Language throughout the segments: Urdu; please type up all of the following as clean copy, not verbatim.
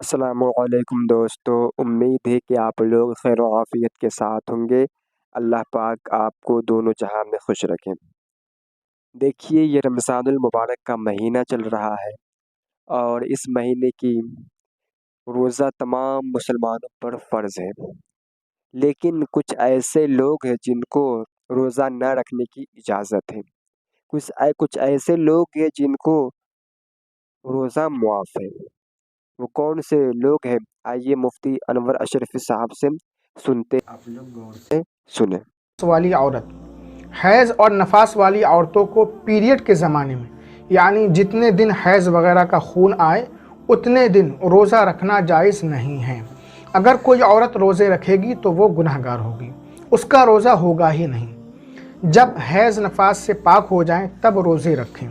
السلام علیکم دوستو، امید ہے کہ آپ لوگ خیر و عافیت کے ساتھ ہوں گے۔ اللہ پاک آپ کو دونوں جہاں میں خوش رکھیں۔ دیکھیے، یہ رمضان المبارک کا مہینہ چل رہا ہے اور اس مہینے کی روزہ تمام مسلمانوں پر فرض ہے، لیکن کچھ ایسے لوگ ہیں جن کو روزہ نہ رکھنے کی اجازت ہے۔ کچھ ایسے لوگ ہیں جن کو روزہ معاف ہے۔ وہ کون سے لوگ ہیں؟ آئیے مفتی انور اشرفی صاحب سے سنتے، آپ لوگ غور سے سنیں۔ والی عورت، حیض اور نفاس والی عورتوں کو پیریڈ کے زمانے میں یعنی جتنے دن حیض وغیرہ کا خون آئے اتنے دن روزہ رکھنا جائز نہیں ہے۔ اگر کوئی عورت روزے رکھے گی تو وہ گناہگار ہوگی، اس کا روزہ ہوگا ہی نہیں۔ جب حیض نفاس سے پاک ہو جائیں تب روزے رکھیں،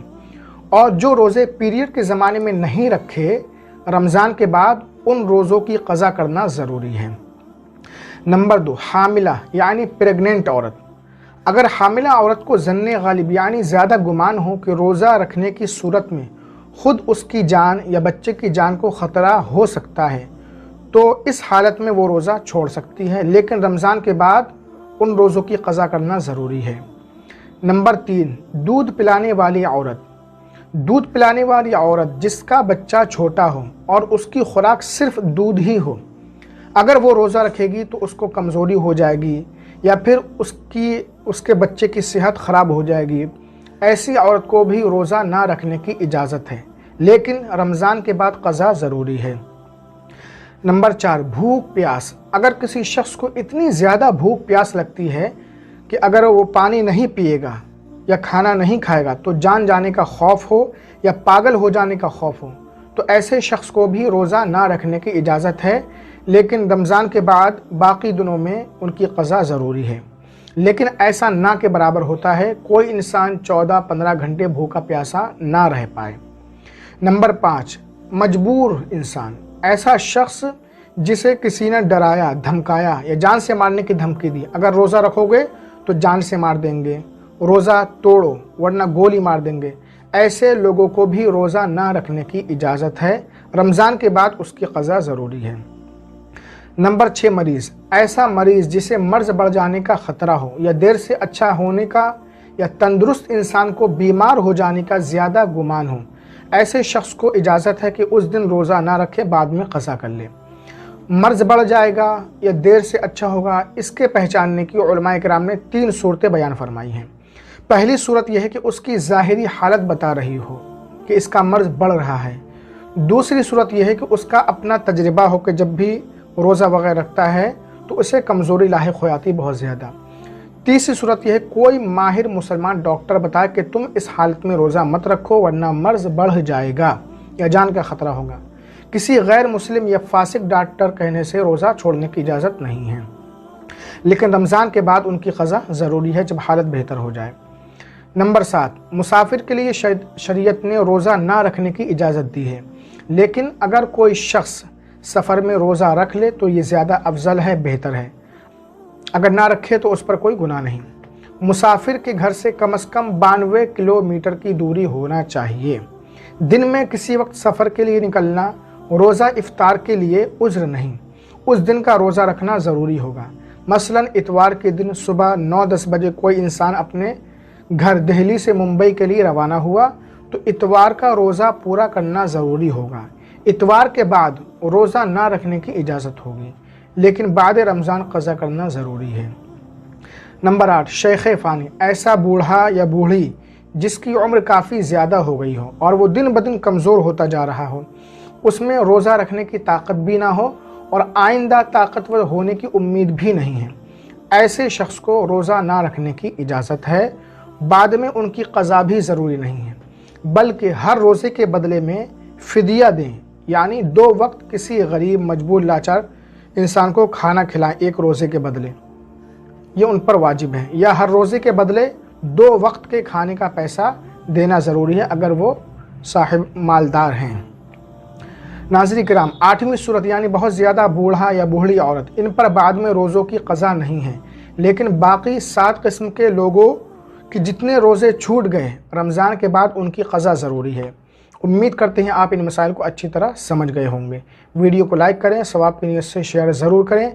اور جو روزے پیریڈ کے زمانے میں نہیں رکھے رمضان کے بعد ان روزوں کی قضا کرنا ضروری ہے۔ نمبر 2، حاملہ یعنی پریگننٹ عورت۔ اگر حاملہ عورت کو ظن غالب یعنی زیادہ گمان ہو کہ روزہ رکھنے کی صورت میں خود اس کی جان یا بچے کی جان کو خطرہ ہو سکتا ہے تو اس حالت میں وہ روزہ چھوڑ سکتی ہے، لیکن رمضان کے بعد ان روزوں کی قضا کرنا ضروری ہے۔ نمبر 3، دودھ پلانے والی عورت۔ دودھ پلانے والی عورت جس کا بچہ چھوٹا ہو اور اس کی خوراک صرف دودھ ہی ہو، اگر وہ روزہ رکھے گی تو اس کو کمزوری ہو جائے گی یا پھر اس کے بچے کی صحت خراب ہو جائے گی۔ ایسی عورت کو بھی روزہ نہ رکھنے کی اجازت ہے، لیکن رمضان کے بعد قضا ضروری ہے۔ نمبر 4، بھوک پیاس۔ اگر کسی شخص کو اتنی زیادہ بھوک پیاس لگتی ہے کہ اگر وہ پانی نہیں پیے گا یا کھانا نہیں کھائے گا تو جان جانے کا خوف ہو یا پاگل ہو جانے کا خوف ہو، تو ایسے شخص کو بھی روزہ نہ رکھنے کی اجازت ہے، لیکن رمضان کے بعد باقی دنوں میں ان کی قضا ضروری ہے۔ لیکن ایسا نہ کے برابر ہوتا ہے، کوئی انسان 14-15 گھنٹے بھوکا پیاسا نہ رہ پائے۔ نمبر 5، مجبور انسان۔ ایسا شخص جسے کسی نے ڈرایا، دھمکایا یا جان سے مارنے کی دھمکی دی، اگر روزہ رکھو گے تو جان سے مار دیں گے، روزہ توڑو ورنہ گولی مار دیں گے، ایسے لوگوں کو بھی روزہ نہ رکھنے کی اجازت ہے۔ رمضان کے بعد اس کی قضا ضروری ہے۔ نمبر 6، مریض۔ ایسا مریض جسے مرض بڑھ جانے کا خطرہ ہو یا دیر سے اچھا ہونے کا یا تندرست انسان کو بیمار ہو جانے کا زیادہ گمان ہو، ایسے شخص کو اجازت ہے کہ اس دن روزہ نہ رکھے، بعد میں قضا کر لے۔ مرض بڑھ جائے گا یا دیر سے اچھا ہوگا، اس کے پہچاننے کی علماء کرام نے 3 صورتیں بیان فرمائی ہیں۔ پہلی صورت یہ ہے کہ اس کی ظاہری حالت بتا رہی ہو کہ اس کا مرض بڑھ رہا ہے۔ دوسری صورت یہ ہے کہ اس کا اپنا تجربہ ہو کہ جب بھی روزہ وغیرہ رکھتا ہے تو اسے کمزوری لاحق ہو جاتی بہت زیادہ۔ تیسری صورت یہ ہے کوئی ماہر مسلمان ڈاکٹر بتائے کہ تم اس حالت میں روزہ مت رکھو ورنہ مرض بڑھ جائے گا یا جان کا خطرہ ہوگا۔ کسی غیر مسلم یا فاسق ڈاکٹر کہنے سے روزہ چھوڑنے کی اجازت نہیں ہے، لیکن رمضان کے بعد ان کی قضا ضروری ہے جب حالت بہتر ہو جائے۔ نمبر 7، مسافر کے لیے شریعت نے روزہ نہ رکھنے کی اجازت دی ہے، لیکن اگر کوئی شخص سفر میں روزہ رکھ لے تو یہ زیادہ افضل ہے، بہتر ہے۔ اگر نہ رکھے تو اس پر کوئی گناہ نہیں۔ مسافر کے گھر سے کم از کم 92 کلومیٹر کی دوری ہونا چاہیے۔ دن میں کسی وقت سفر کے لیے نکلنا روزہ افطار کے لیے عذر نہیں، اس دن کا روزہ رکھنا ضروری ہوگا۔ مثلا اتوار کے دن صبح 9-10 بجے کوئی انسان اپنے گھر دہلی سے ممبئی کے لیے روانہ ہوا تو اتوار کا روزہ پورا کرنا ضروری ہوگا۔ اتوار کے بعد روزہ نہ رکھنے کی اجازت ہوگی، لیکن بعد رمضان قضا کرنا ضروری ہے۔ نمبر 8، شیخ فانی۔ ایسا بوڑھا یا بوڑھی جس کی عمر کافی زیادہ ہو گئی ہو اور وہ دن بدن کمزور ہوتا جا رہا ہو، اس میں روزہ رکھنے کی طاقت بھی نہ ہو اور آئندہ طاقتور ہونے کی امید بھی نہیں ہے، ایسے شخص کو روزہ نہ رکھنے کی اجازت ہے، بعد میں ان کی قضا بھی ضروری نہیں ہے، بلکہ ہر روزے کے بدلے میں فدیہ دیں، یعنی 2 وقت کسی غریب مجبور لاچار انسان کو کھانا کھلائیں ایک روزے کے بدلے، یہ ان پر واجب ہے، یا ہر روزے کے بدلے 2 وقت کے کھانے کا پیسہ دینا ضروری ہے اگر وہ صاحب مالدار ہیں۔ ناظرین کرام، 8ویں صورت یعنی بہت زیادہ بوڑھا یا بوڑھی عورت، ان پر بعد میں روزوں کی قضا نہیں ہے، لیکن باقی 7 قسم کے لوگوں کہ جتنے روزے چھوٹ گئے رمضان کے بعد ان کی قضا ضروری ہے۔ امید کرتے ہیں آپ ان مسائل کو اچھی طرح سمجھ گئے ہوں گے۔ ویڈیو کو لائک کریں، ثواب کی نیت سے شیئر ضرور کریں۔